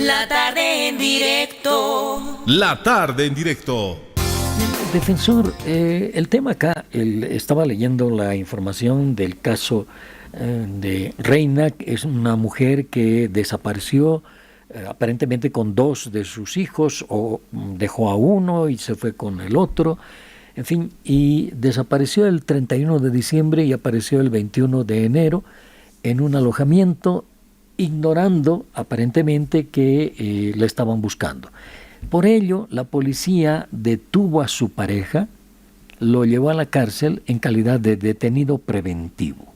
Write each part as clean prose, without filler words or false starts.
La tarde en directo. La tarde en directo. Defensor, el tema acá, estaba leyendo la información del caso de Reina, que es una mujer que desapareció aparentemente con 2 de sus hijos, o dejó a uno y se fue con el otro, en fin, y desapareció el 31 de diciembre y apareció el 21 de enero en un alojamiento, ignorando aparentemente que la estaban buscando. Por ello, la policía detuvo a su pareja, lo llevó a la cárcel en calidad de detenido preventivo.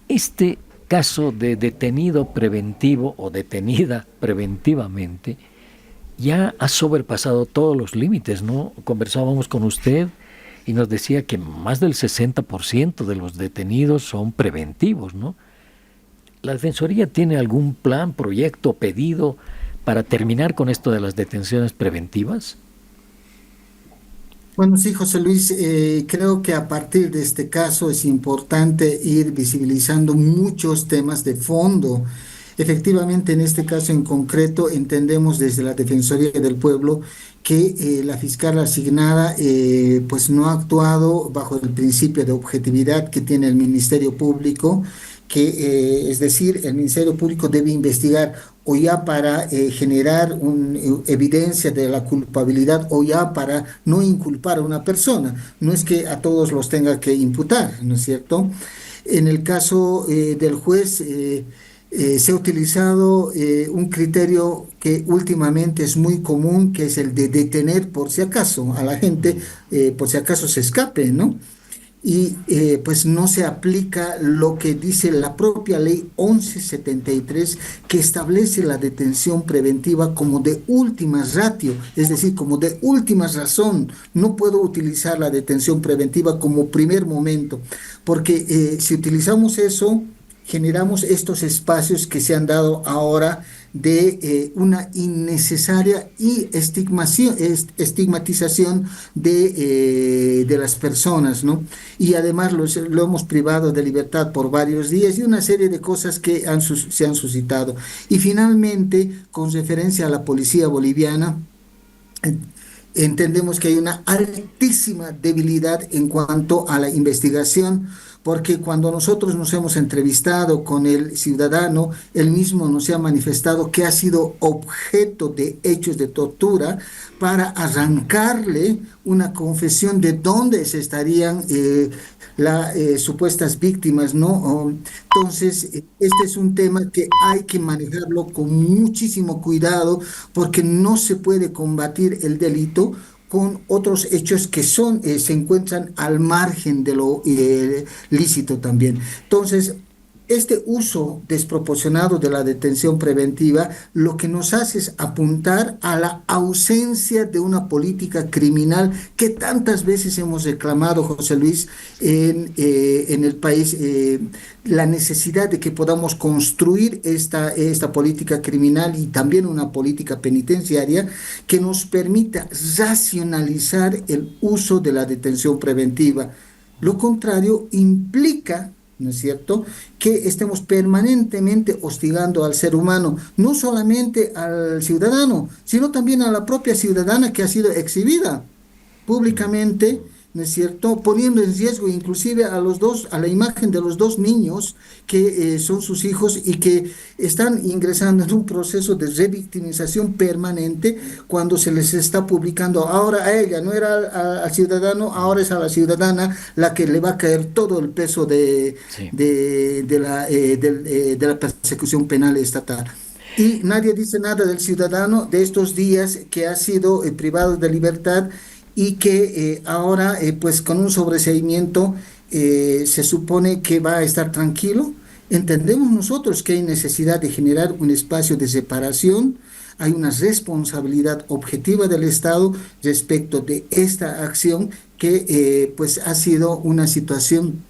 Este caso de detenido preventivo o detenida preventivamente ya ha sobrepasado todos los límites, ¿no? Conversábamos con usted y nos decía que más del 60% de los detenidos son preventivos, ¿no? ¿La Defensoría tiene algún plan, proyecto, pedido para terminar con esto de las detenciones preventivas? Bueno, sí, José Luis, creo que a partir de este caso es importante ir visibilizando muchos temas de fondo. Efectivamente, en este caso en concreto, entendemos desde la Defensoría del Pueblo que la fiscal asignada pues no ha actuado bajo el principio de objetividad que tiene el Ministerio Público, que es decir, el Ministerio Público debe investigar o ya para generar una evidencia de la culpabilidad o ya para no inculpar a una persona. No es que a todos los tenga que imputar, ¿no es cierto? En el caso del juez, se ha utilizado un criterio que últimamente es muy común, que es el de detener por si acaso a la gente, por si acaso se escape, ¿no? Y pues no se aplica lo que dice la propia ley 1173, que establece la detención preventiva como de última ratio, es decir, como de última razón. No puedo utilizar la detención preventiva como primer momento, porque si utilizamos eso, generamos estos espacios que se han dado ahora de una innecesaria y estigmatización de las personas, ¿no? Y además lo hemos privado de libertad por varios días y una serie de cosas que se han suscitado. Y finalmente, con referencia a la policía boliviana, entendemos que hay una altísima debilidad en cuanto a la investigación, porque cuando nosotros nos hemos entrevistado con el ciudadano, él mismo nos ha manifestado que ha sido objeto de hechos de tortura para arrancarle una confesión de dónde se estarían las supuestas víctimas, ¿no? Entonces, este es un tema que hay que manejarlo con muchísimo cuidado, porque no se puede combatir el delito con otros hechos que se encuentran al margen de lo lícito también. Entonces, este uso desproporcionado de la detención preventiva lo que nos hace es apuntar a la ausencia de una política criminal que tantas veces hemos reclamado, José Luis, en el país, la necesidad de que podamos construir esta política criminal y también una política penitenciaria que nos permita racionalizar el uso de la detención preventiva. Lo contrario implica, ¿no es cierto?, que estemos permanentemente hostigando al ser humano, no solamente al ciudadano, sino también a la propia ciudadana que ha sido exhibida públicamente, ¿no es cierto?, poniendo en riesgo inclusive a la imagen de los 2 niños que son sus hijos y que están ingresando en un proceso de revictimización permanente cuando se les está publicando. Ahora a ella, no era al ciudadano, ahora es a la ciudadana la que le va a caer todo el peso de la persecución penal estatal. Y nadie dice nada del ciudadano de estos días que ha sido privado de libertad y que ahora pues con un sobreseimiento se supone que va a estar tranquilo. Entendemos nosotros que hay necesidad de generar un espacio de separación, hay una responsabilidad objetiva del Estado respecto de esta acción que pues ha sido una situación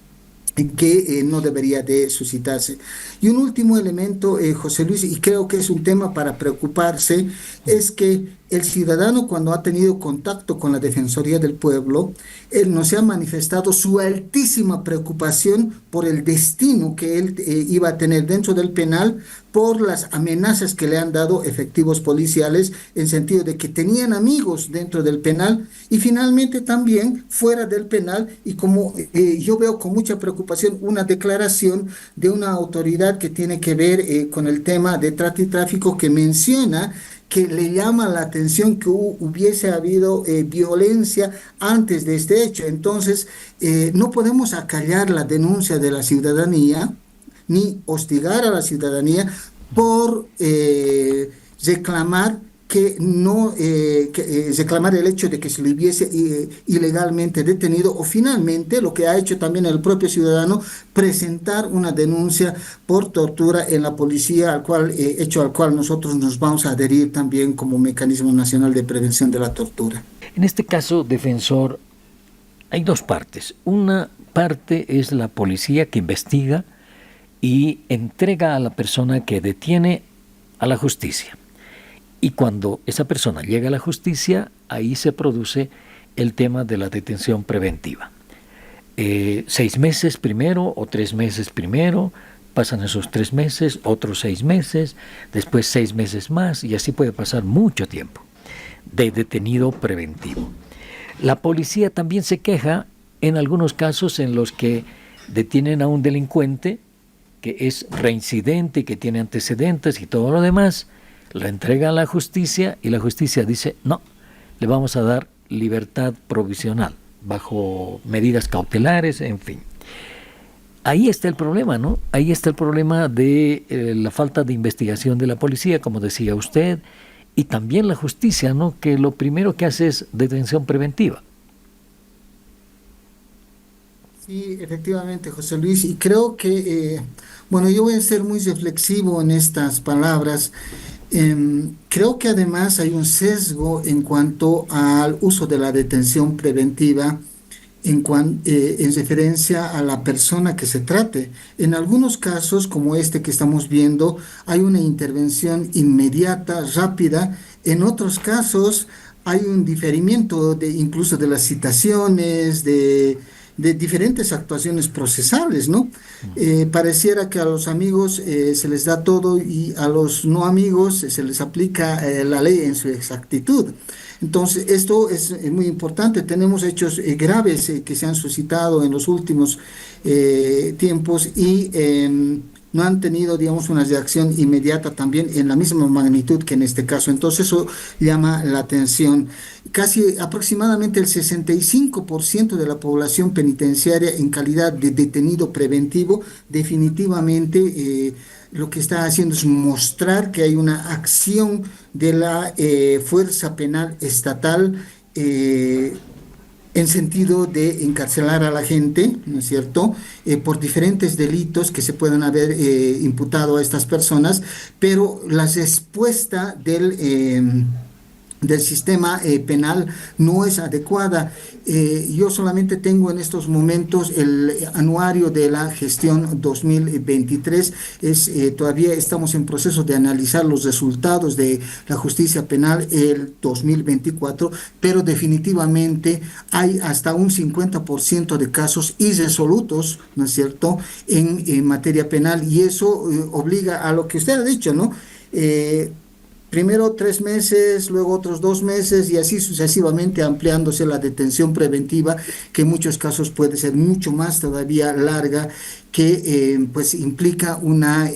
que no debería de suscitarse. Y un último elemento, José Luis, y creo que es un tema para preocuparse, es que el ciudadano cuando ha tenido contacto con la Defensoría del Pueblo, él nos ha manifestado su altísima preocupación por el destino que él iba a tener dentro del penal por las amenazas que le han dado efectivos policiales en sentido de que tenían amigos dentro del penal y finalmente también fuera del penal y como yo veo con mucha preocupación una declaración de una autoridad que tiene que ver con el tema de trata y tráfico que menciona que le llama la atención que hubiese habido violencia antes de este hecho. Entonces, no podemos acallar la denuncia de la ciudadanía ni hostigar a la ciudadanía por reclamar que no reclamar el hecho de que se le hubiese ilegalmente detenido o finalmente lo que ha hecho también el propio ciudadano presentar una denuncia por tortura en la policía hecho al cual nosotros nos vamos a adherir también como mecanismo nacional de prevención de la tortura. En este caso, defensor, hay dos partes. Una parte es la policía que investiga y entrega a la persona que detiene a la justicia. Y cuando esa persona llega a la justicia, ahí se produce el tema de la detención preventiva. 6 meses primero o 3 meses primero, pasan esos 3 meses, otros 6 meses, después 6 meses más y así puede pasar mucho tiempo de detenido preventivo. La policía también se queja en algunos casos en los que detienen a un delincuente que es reincidente, que tiene antecedentes y todo lo demás, la entrega a la justicia y la justicia dice, no, le vamos a dar libertad provisional, bajo medidas cautelares, en fin. Ahí está el problema, ¿no? Ahí está el problema de la falta de investigación de la policía, como decía usted, y también la justicia, ¿no? Que lo primero que hace es detención preventiva. Sí, efectivamente, José Luis, y creo que, bueno, yo voy a ser muy reflexivo en estas palabras. Creo que además hay un sesgo en cuanto al uso de la detención preventiva en referencia a la persona que se trate. En algunos casos, como este que estamos viendo, hay una intervención inmediata, rápida. En otros casos hay un diferimiento incluso de las citaciones, de diferentes actuaciones procesales, ¿no? Pareciera que a los amigos se les da todo y a los no amigos se les aplica la ley en su exactitud. Entonces, esto es muy importante. Tenemos hechos graves que se han suscitado en los últimos tiempos y no han tenido, digamos, una reacción inmediata también en la misma magnitud que en este caso. Entonces, eso llama la atención. Casi aproximadamente el 65% de la población penitenciaria en calidad de detenido preventivo definitivamente lo que está haciendo es mostrar que hay una acción de la fuerza penal estatal en sentido de encarcelar a la gente, ¿no es cierto?, por diferentes delitos que se puedan haber imputado a estas personas, pero la respuesta del sistema penal no es adecuada. Yo solamente tengo en estos momentos el anuario de la gestión 2023. Todavía estamos en proceso de analizar los resultados de la justicia penal el 2024, pero definitivamente hay hasta un 50% de casos irresolutos, ¿no es cierto?, en materia penal, y eso obliga a lo que usted ha dicho, ¿no? Primero 3 meses, luego otros 2 meses y así sucesivamente ampliándose la detención preventiva, que en muchos casos puede ser mucho más todavía larga, que pues implica una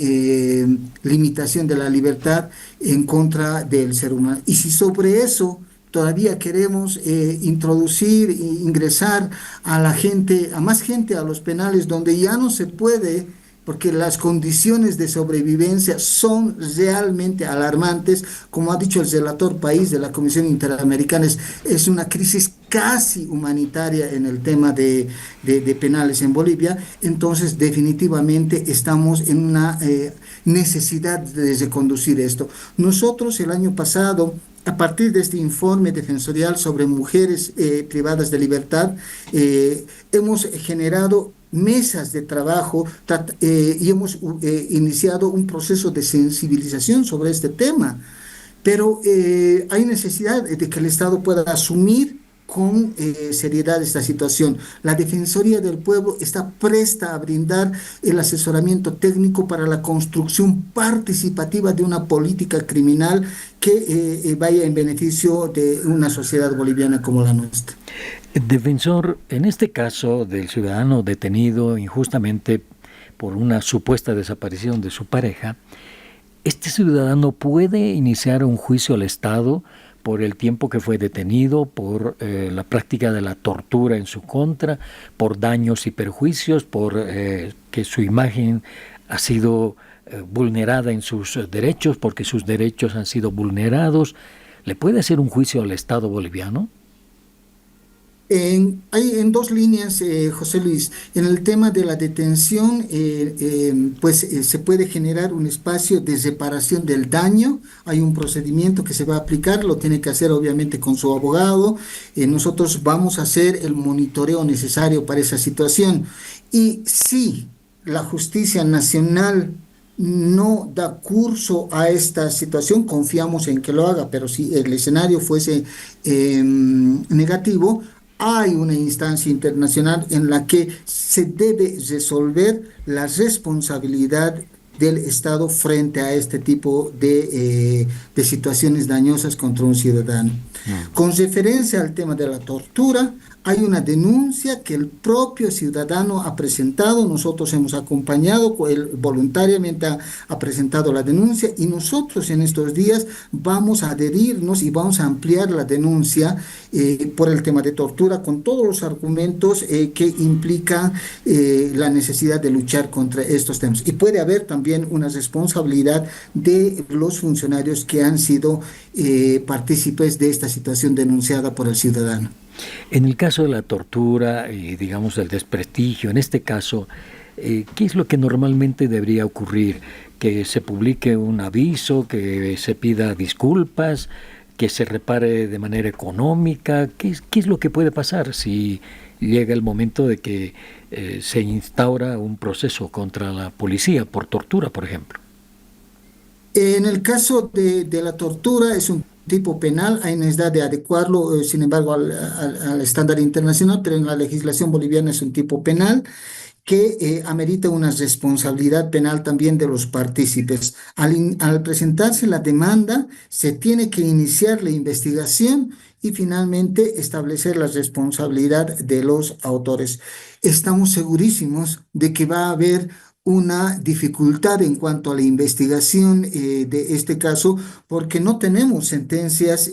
limitación de la libertad en contra del ser humano. Y si sobre eso todavía queremos introducir e ingresar a la gente, a más gente a los penales donde ya no se puede, porque las condiciones de sobrevivencia son realmente alarmantes. Como ha dicho el relator país de la Comisión Interamericana, es una crisis casi humanitaria en el tema de penales en Bolivia. Entonces, definitivamente estamos en una necesidad de reconducir esto. Nosotros el año pasado, a partir de este informe defensorial sobre mujeres privadas de libertad, hemos generado mesas de trabajo y hemos iniciado un proceso de sensibilización sobre este tema. pero hay necesidad de que el Estado pueda asumir con seriedad esta situación. La Defensoría del Pueblo está presta a brindar el asesoramiento técnico para la construcción participativa de una política criminal que vaya en beneficio de una sociedad boliviana como la nuestra. Defensor, en este caso del ciudadano detenido injustamente por una supuesta desaparición de su pareja, ¿este ciudadano puede iniciar un juicio al Estado por el tiempo que fue detenido, por la práctica de la tortura en su contra, por daños y perjuicios, por que su imagen ha sido vulnerada en sus derechos, porque sus derechos han sido vulnerados? ¿Le puede hacer un juicio al Estado boliviano? Hay en dos líneas, José Luis. En el tema de la detención, se puede generar un espacio de reparación del daño. Hay un procedimiento que se va a aplicar, lo tiene que hacer obviamente con su abogado. Nosotros vamos a hacer el monitoreo necesario para esa situación. Y si la justicia nacional no da curso a esta situación, confiamos en que lo haga, pero si el escenario fuese negativo, hay una instancia internacional en la que se debe resolver la responsabilidad del Estado frente a este tipo de situaciones dañosas contra un ciudadano. Con referencia al tema de la tortura, hay una denuncia que el propio ciudadano ha presentado, nosotros hemos acompañado, él voluntariamente ha presentado la denuncia y nosotros en estos días vamos a adherirnos y vamos a ampliar la denuncia por el tema de tortura con todos los argumentos que implican la necesidad de luchar contra estos temas. Y puede haber también una responsabilidad de los funcionarios que han sido partícipes de esta situación denunciada por el ciudadano. En el caso de la tortura y digamos del desprestigio, en este caso, ¿qué es lo que normalmente debería ocurrir? ¿Que se publique un aviso, que se pida disculpas, que se repare de manera económica? ¿Qué es lo que puede pasar si llega el momento de que se instaura un proceso contra la policía por tortura, por ejemplo? En el caso de la tortura es un tipo penal, hay necesidad de adecuarlo, sin embargo, al estándar internacional, pero en la legislación boliviana es un tipo penal que amerita una responsabilidad penal también de los partícipes. Al presentarse la demanda, se tiene que iniciar la investigación y finalmente establecer la responsabilidad de los autores. Estamos segurísimos de que va a haber una dificultad en cuanto a la investigación de este caso, porque no tenemos sentencias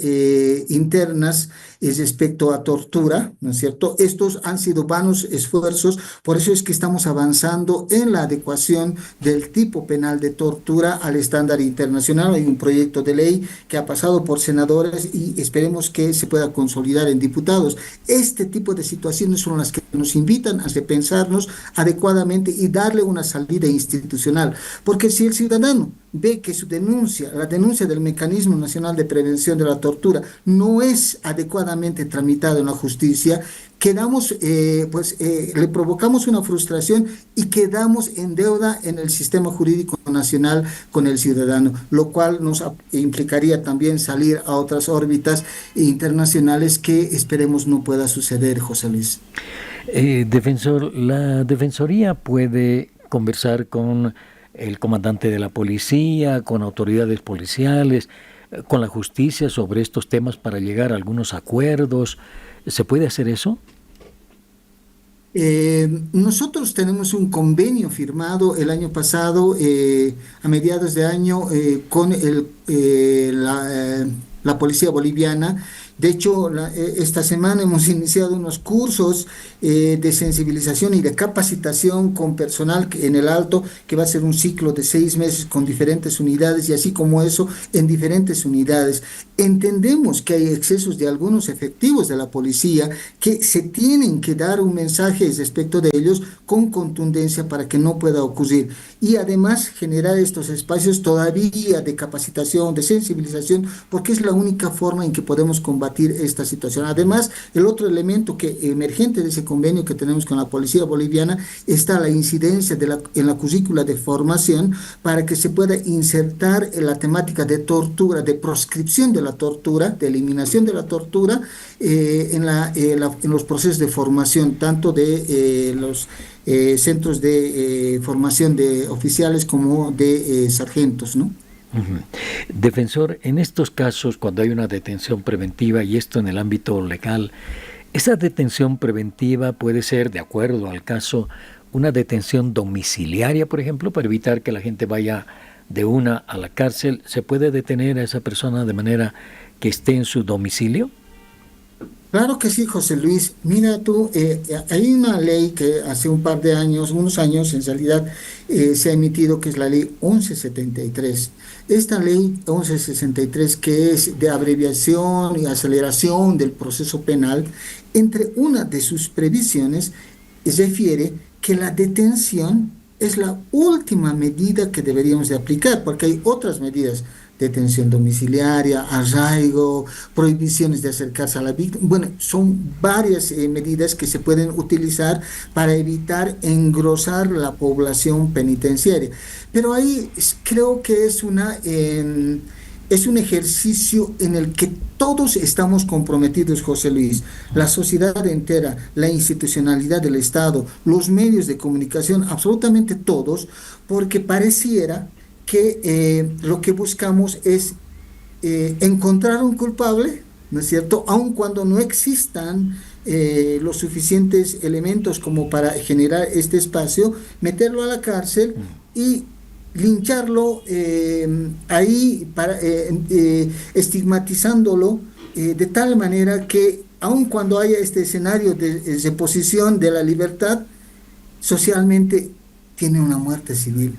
internas respecto a tortura, ¿no es cierto? Estos han sido vanos esfuerzos, por eso es que estamos avanzando en la adecuación del tipo penal de tortura al estándar internacional. Hay un proyecto de ley que ha pasado por senadores y esperemos que se pueda consolidar en diputados. Este tipo de situaciones son las que nos invitan a repensarnos adecuadamente y darle una salida institucional, porque si el ciudadano ve que su denuncia, la denuncia del Mecanismo Nacional de Prevención de la Tortura, no es adecuadamente tramitada en la justicia, quedamos, le provocamos una frustración y quedamos en deuda en el sistema jurídico nacional con el ciudadano, lo cual nos implicaría también salir a otras órbitas internacionales que esperemos no pueda suceder, José Luis. Defensor, la Defensoría puede conversar con el comandante de la policía, con autoridades policiales, con la justicia sobre estos temas para llegar a algunos acuerdos. ¿Se puede hacer eso? Nosotros tenemos un convenio firmado el año pasado, a mediados de año, con la policía boliviana. De hecho, esta semana hemos iniciado unos cursos de sensibilización y de capacitación con personal en el Alto, que va a ser un ciclo de 6 meses con diferentes unidades y así como eso en diferentes unidades. Entendemos que hay excesos de algunos efectivos de la policía que se tienen que dar un mensaje respecto de ellos con contundencia para que no pueda ocurrir. Y además generar estos espacios todavía de capacitación, de sensibilización, porque es la única forma en que podemos combatir combatir esta situación. Además, el otro elemento que emergente de ese convenio que tenemos con la policía boliviana está la incidencia en la currícula de formación para que se pueda insertar en la temática de tortura, de proscripción de la tortura, de eliminación de la tortura en los procesos de formación, tanto de los centros de formación de oficiales como de sargentos, ¿no? Ujú. Defensor, en estos casos, cuando hay una detención preventiva, y esto en el ámbito legal, esa detención preventiva puede ser, de acuerdo al caso, una detención domiciliaria, por ejemplo, para evitar que la gente vaya de una a la cárcel. ¿Se puede detener a esa persona de manera que esté en su domicilio? Claro que sí, José Luis. Mira tú, hay una ley que hace un par de años, unos años en realidad, se ha emitido, que es la ley 1173. Esta ley 1163, que es de abreviación y aceleración del proceso penal, entre una de sus previsiones refiere que la detención es la última medida que deberíamos de aplicar, porque hay otras medidas: detención domiciliaria, arraigo, prohibiciones de acercarse a la víctima. Bueno, son varias medidas que se pueden utilizar para evitar engrosar la población penitenciaria. Pero ahí creo que es un ejercicio en el que todos estamos comprometidos, José Luis, la sociedad entera, la institucionalidad del Estado, los medios de comunicación, absolutamente todos, porque pareciera que lo que buscamos es encontrar un culpable, ¿no es cierto? Aun cuando no existan los suficientes elementos como para generar este espacio, meterlo a la cárcel y lincharlo ahí, estigmatizándolo de tal manera que, aun cuando haya este escenario de reposición de la libertad, socialmente tiene una muerte civil.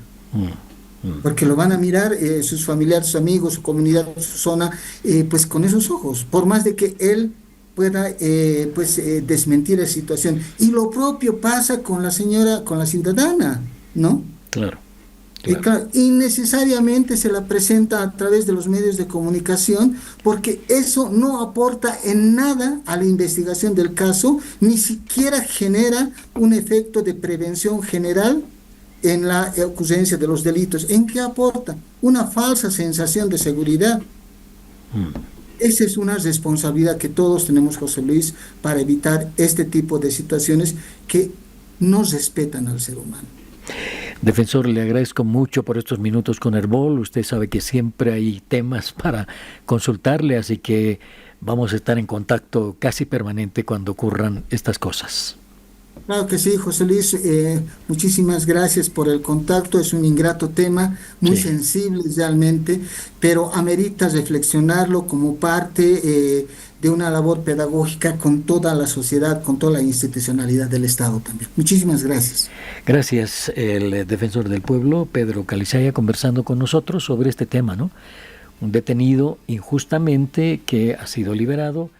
Porque lo van a mirar sus familiares, sus amigos, su comunidad, su zona, pues con esos ojos, por más de que él pueda desmentir la situación. Y lo propio pasa con la señora, con la ciudadana, ¿no? Claro. Claro, innecesariamente se la presenta a través de los medios de comunicación, porque eso no aporta en nada a la investigación del caso, ni siquiera genera un efecto de prevención general en la ocurrencia de los delitos. ¿En qué aporta? Una falsa sensación de seguridad. Esa es una responsabilidad que todos tenemos, José Luis, para evitar este tipo de situaciones que no respetan al ser humano. Defensor, le agradezco mucho por estos minutos con Herbol. Usted sabe que siempre hay temas para consultarle, así que vamos a estar en contacto casi permanente cuando ocurran estas cosas. Claro que sí, José Luis, muchísimas gracias por el contacto. Es un ingrato tema, muy sensible realmente, pero amerita reflexionarlo como parte de una labor pedagógica con toda la sociedad, con toda la institucionalidad del Estado también. Muchísimas gracias. Gracias, el defensor del pueblo, Pedro Calizaya, conversando con nosotros sobre este tema, ¿no? Un detenido injustamente que ha sido liberado.